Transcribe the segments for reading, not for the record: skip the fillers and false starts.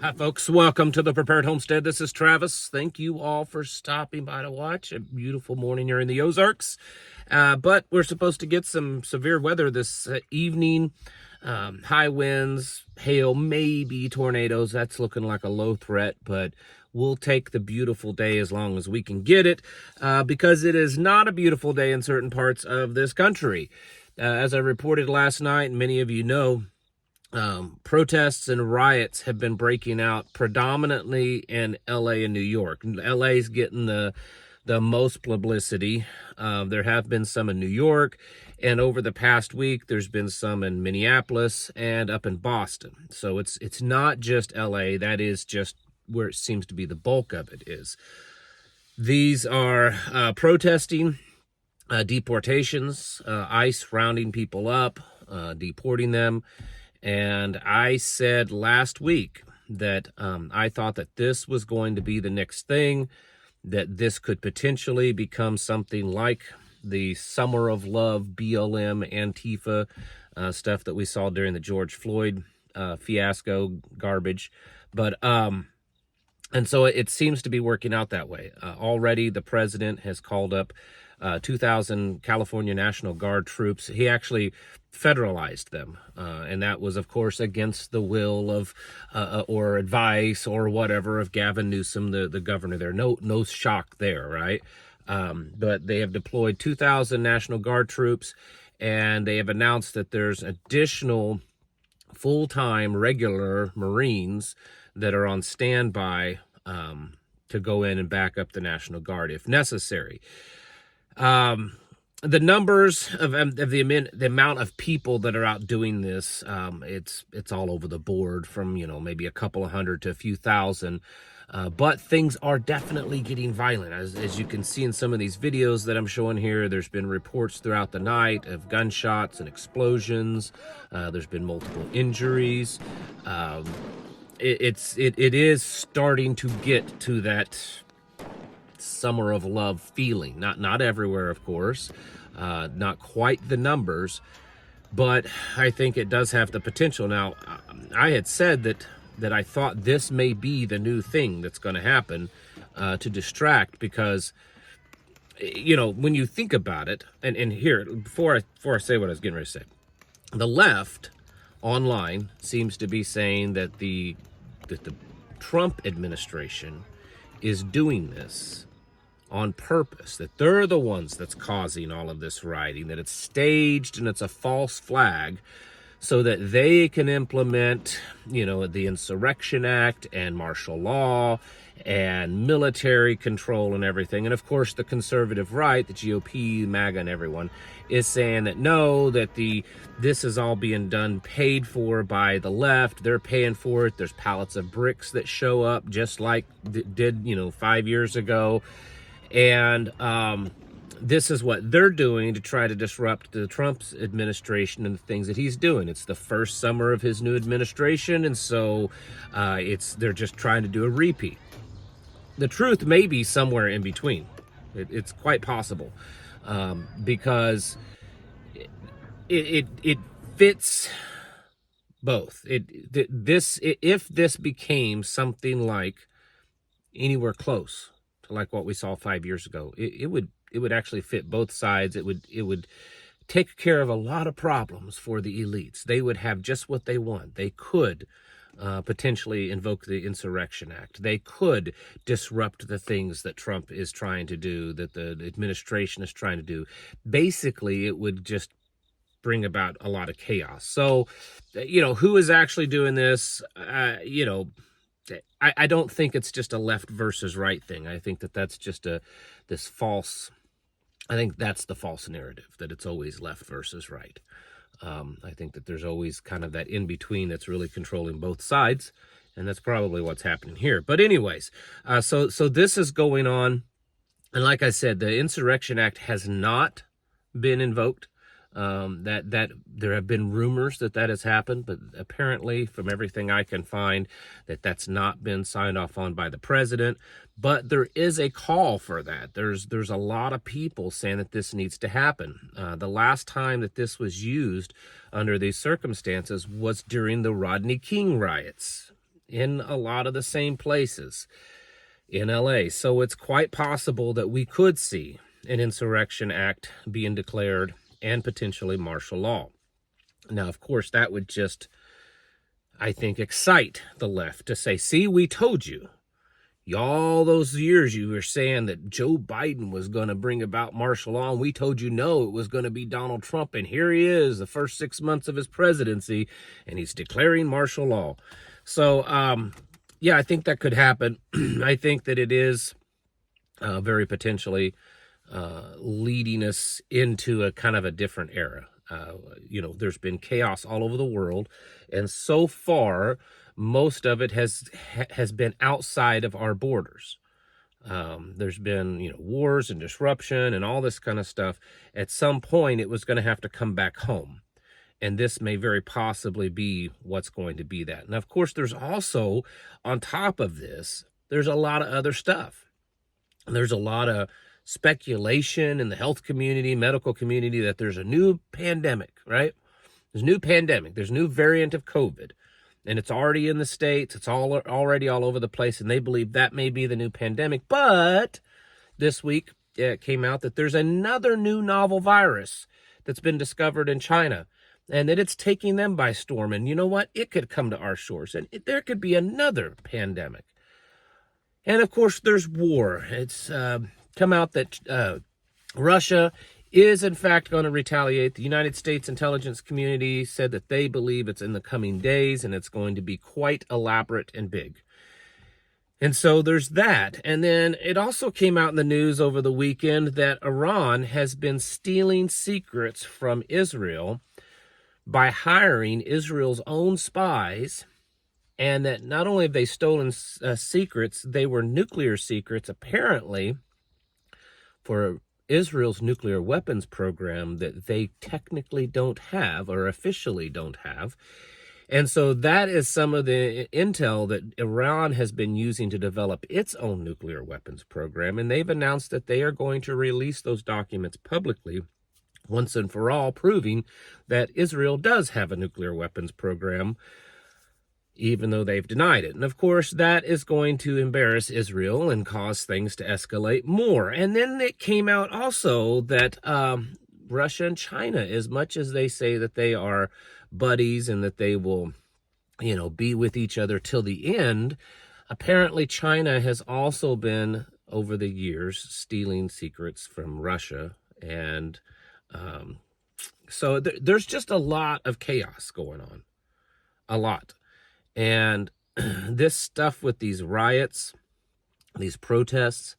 Hi, folks. Welcome to the Prepared Homestead. This is Travis. Thank you all for stopping by to watch. A beautiful morning here in the Ozarks. But we're supposed to get some severe weather this evening. High winds, hail, maybe tornadoes. That's looking like a low threat, but we'll take the beautiful day as long as we can get it, because it is not a beautiful day in certain parts of this country. As I reported last night, and many of you know, protests and riots have been breaking out predominantly in LA and New York. LA's getting the most publicity. There have been some in New York, and over the past week there's been some in Minneapolis and up in Boston. So it's not just LA. That is just where it seems to be the bulk of it is. These are protesting deportations, ICE rounding people up, deporting them. And I said last week that I thought that this was going to be the next thing, that this could potentially become something like the Summer of Love, BLM, Antifa stuff that we saw during the George Floyd fiasco garbage. But and so it seems to be working out that way. Already the president has called up 2,000 California National Guard troops. He actually federalized them, and that was, of course, against the will of or advice or whatever of Gavin Newsom, the governor there. No shock there, right? But they have deployed 2,000 National Guard troops, and they have announced that there's additional full-time regular Marines that are on standby to go in and back up the National Guard if necessary. The numbers of the amount of people that are out doing this, it's all over the board, from maybe a couple of hundred to a few thousand. But things are definitely getting violent. As you can see in some of these videos that I'm showing here, there's been reports throughout the night of gunshots and explosions. There's been multiple injuries. It is starting to get to that Summer of Love feeling. Not everywhere, of course. Not quite the numbers, but I think it does have the potential. Now, I had said that I thought this may be the new thing that's going to happen to distract, because when you think about it, and here, before I say what I was getting ready to say, the left online seems to be saying that the Trump administration is doing this on purpose, that they're the ones that's causing all of this rioting, that it's staged and it's a false flag so that they can implement, the Insurrection Act and martial law and military control and everything. And of course, the conservative right, the GOP, MAGA, and everyone is saying that no, that this is all being done, paid for by the left. They're paying for it. There's pallets of bricks that show up just like did 5 years ago. And this is what they're doing to try to disrupt the Trump's administration and the things that he's doing. It's the first summer of his new administration, and so they're just trying to do a repeat. The truth may be somewhere in between. It's quite possible, because it fits both. If this became something like anywhere close to like what we saw 5 years ago, it would actually fit both sides. It would take care of a lot of problems for the elites. They would have just what they want. They could potentially invoke the Insurrection Act. They could disrupt the things that Trump is trying to do, that the administration is trying to do. Basically, it would just bring about a lot of chaos. So, who is actually doing this? I don't think it's just a left versus right thing. I think that's just this false. I think that's the false narrative, that it's always left versus right. I think that there's always kind of that in between that's really controlling both sides, and that's probably what's happening here. But anyways, so this is going on, and like I said, the Insurrection Act has not been invoked. That there have been rumors that has happened, but apparently, from everything I can find, that's not been signed off on by the president. But there is a call for that. There's a lot of people saying that this needs to happen. The last time that this was used under these circumstances was during the Rodney King riots. in a lot of the same places in LA. So it's quite possible that we could see an insurrection act being declared and potentially martial law. Now, of course, that would just, I think, excite the left to say, see, we told you. All those years you were saying that Joe Biden was going to bring about martial law, and we told you no, it was going to be Donald Trump, and here he is, the first 6 months of his presidency, and he's declaring martial law. So, yeah, I think that could happen. I think that it is very potentially leading us into a kind of a different era. There's been chaos all over the world, and so far, most of it has been outside of our borders. There's been, wars and disruption and all this kind of stuff. At some point, it was going to have to come back home. And this may very possibly be what's going to be that. And of course, there's also, on top of this, there's a lot of other stuff. There's a lot of speculation in the health community, medical community, that there's a new pandemic, right? There's a new pandemic. There's a new variant of COVID. And it's already in the States. It's already all over the place. And they believe that may be the new pandemic. But this week, it came out that there's another new novel virus that's been discovered in China, and that it's taking them by storm. And you know what? It could come to our shores, and there could be another pandemic. And of course, there's war. It's come out that Russia is in fact going to retaliate. The United States intelligence community said that they believe it's in the coming days, and it's going to be quite elaborate and big. And so there's that. And then it also came out in the news over the weekend that Iran has been stealing secrets from Israel by hiring Israel's own spies, and that not only have they stolen secrets, they were nuclear secrets, apparently, for Israel's nuclear weapons program that they technically don't have, or officially don't have. And so that is some of the intel that Iran has been using to develop its own nuclear weapons program. And they've announced that they are going to release those documents publicly once and for all, proving that Israel does have a nuclear weapons program, even though they've denied it. And of course, that is going to embarrass Israel and cause things to escalate more. And then it came out also that Russia and China, as much as they say that they are buddies and that they will, be with each other till the end, apparently China has also been, over the years, stealing secrets from Russia. And so there's just a lot of chaos going on. A lot. And this stuff with these riots, these protests,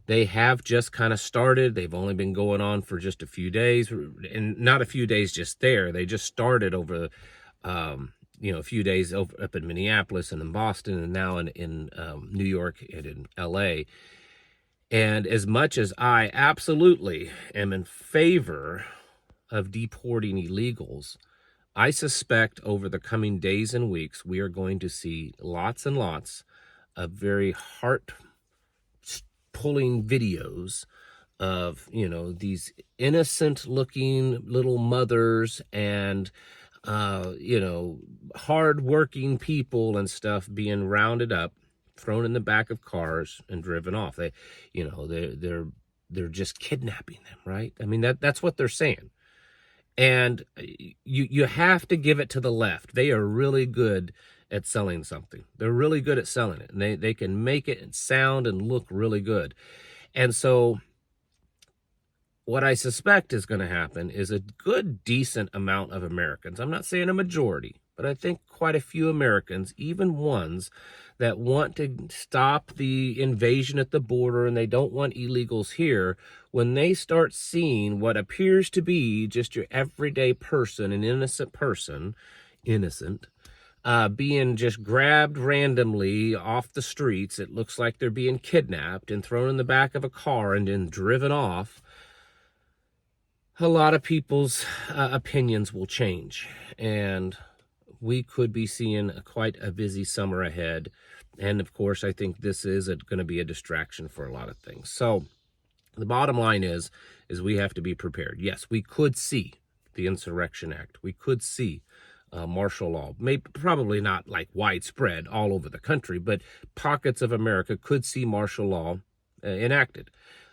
they have just kind of started. They've only been going on for just a few days, and not a few days just there. They just started over, a few days up in Minneapolis and in Boston, and now in New York and in LA. And as much as I absolutely am in favor of deporting illegals, I suspect over the coming days and weeks, we are going to see lots and lots of very heart-pulling videos of, these innocent-looking little mothers and, hard-working people and stuff being rounded up, thrown in the back of cars, and driven off. They're just kidnapping them, right? I mean, that's what they're saying. And you have to give it to the left. They are really good at selling something. They're really good at selling it. And they can make it sound and look really good. And so what I suspect is going to happen is a good, decent amount of Americans, I'm not saying a majority, but I think quite a few Americans, even ones that want to stop the invasion at the border and they don't want illegals here, when they start seeing what appears to be just your everyday person, an innocent person, being just grabbed randomly off the streets, it looks like they're being kidnapped and thrown in the back of a car and then driven off, a lot of people's opinions will change. And we could be seeing quite a busy summer ahead. And of course, I think this is going to be a distraction for a lot of things. So the bottom line is we have to be prepared. Yes, we could see the Insurrection Act. We could see martial law. Maybe, probably not like widespread all over the country, but pockets of America could see martial law enacted.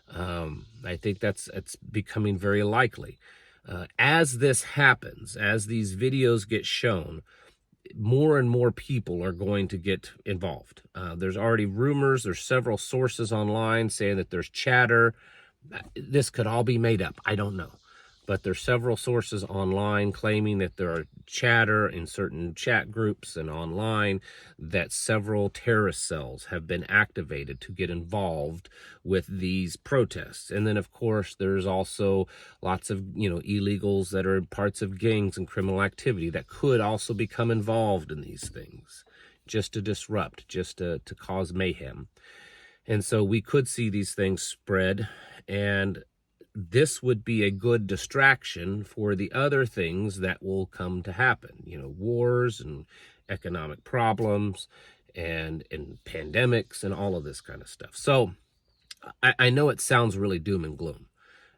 I think it's becoming very likely. As this happens, as these videos get shown, more and more people are going to get involved. There's already rumors, there's several sources online saying that there's chatter. This could all be made up. I don't know. But there's several sources online claiming that there are chatter in certain chat groups and online that several terrorist cells have been activated to get involved with these protests. And then, of course, there's also lots of, illegals that are parts of gangs and criminal activity that could also become involved in these things just to disrupt, just to cause mayhem. And so we could see these things spread, and this would be a good distraction for the other things that will come to happen, wars and economic problems and pandemics and all of this kind of stuff. So I know it sounds really doom and gloom,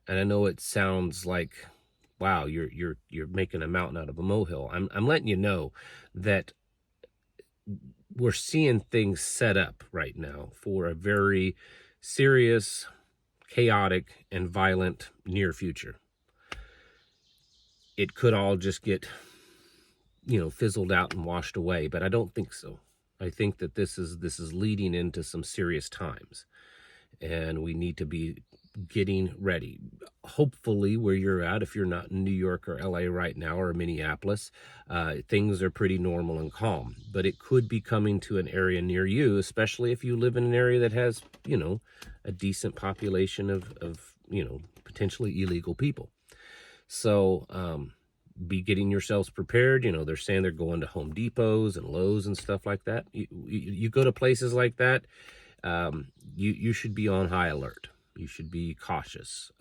and I know it sounds like, wow, you're making a mountain out of a molehill. I'm letting you know that we're seeing things set up right now for a very serious, chaotic, and violent near future. It could all just get, fizzled out and washed away, but I don't think so. I think that this is leading into some serious times, and we need to be getting ready. Hopefully, where you're at, if you're not in New York or LA right now or Minneapolis, things are pretty normal and calm. But it could be coming to an area near you, especially if you live in an area that has, a decent population of potentially illegal people. So be getting yourselves prepared. They're saying they're going to Home Depots and Lowe's and stuff like that. You go to places like that, you should be on high alert. You should be cautious.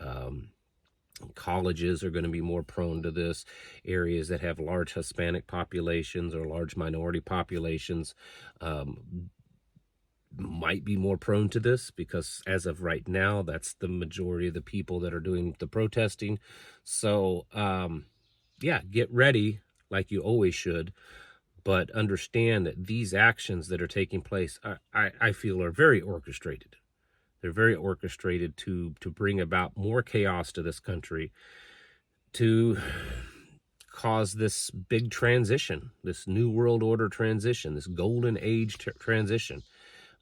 Colleges are going to be more prone to this. Areas that have large Hispanic populations or large minority populations might be more prone to this, because as of right now, that's the majority of the people that are doing the protesting. So, get ready like you always should, but understand that these actions that are taking place, I feel, are very orchestrated. They're very orchestrated to bring about more chaos to this country, to cause this big transition, this new world order transition, this golden age transition.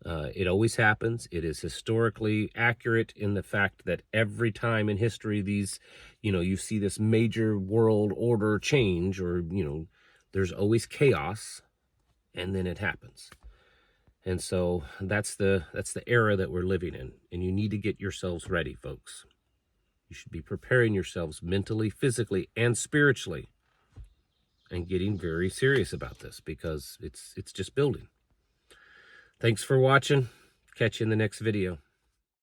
It always happens. It is historically accurate in the fact that every time in history these, you see this major world order change, or, there's always chaos, and then it happens. And so that's the era that we're living in, and you need to get yourselves ready, folks. You should be preparing yourselves mentally, physically, and spiritually, and getting very serious about this, because it's just building. Thanks for watching. Catch you in the next video.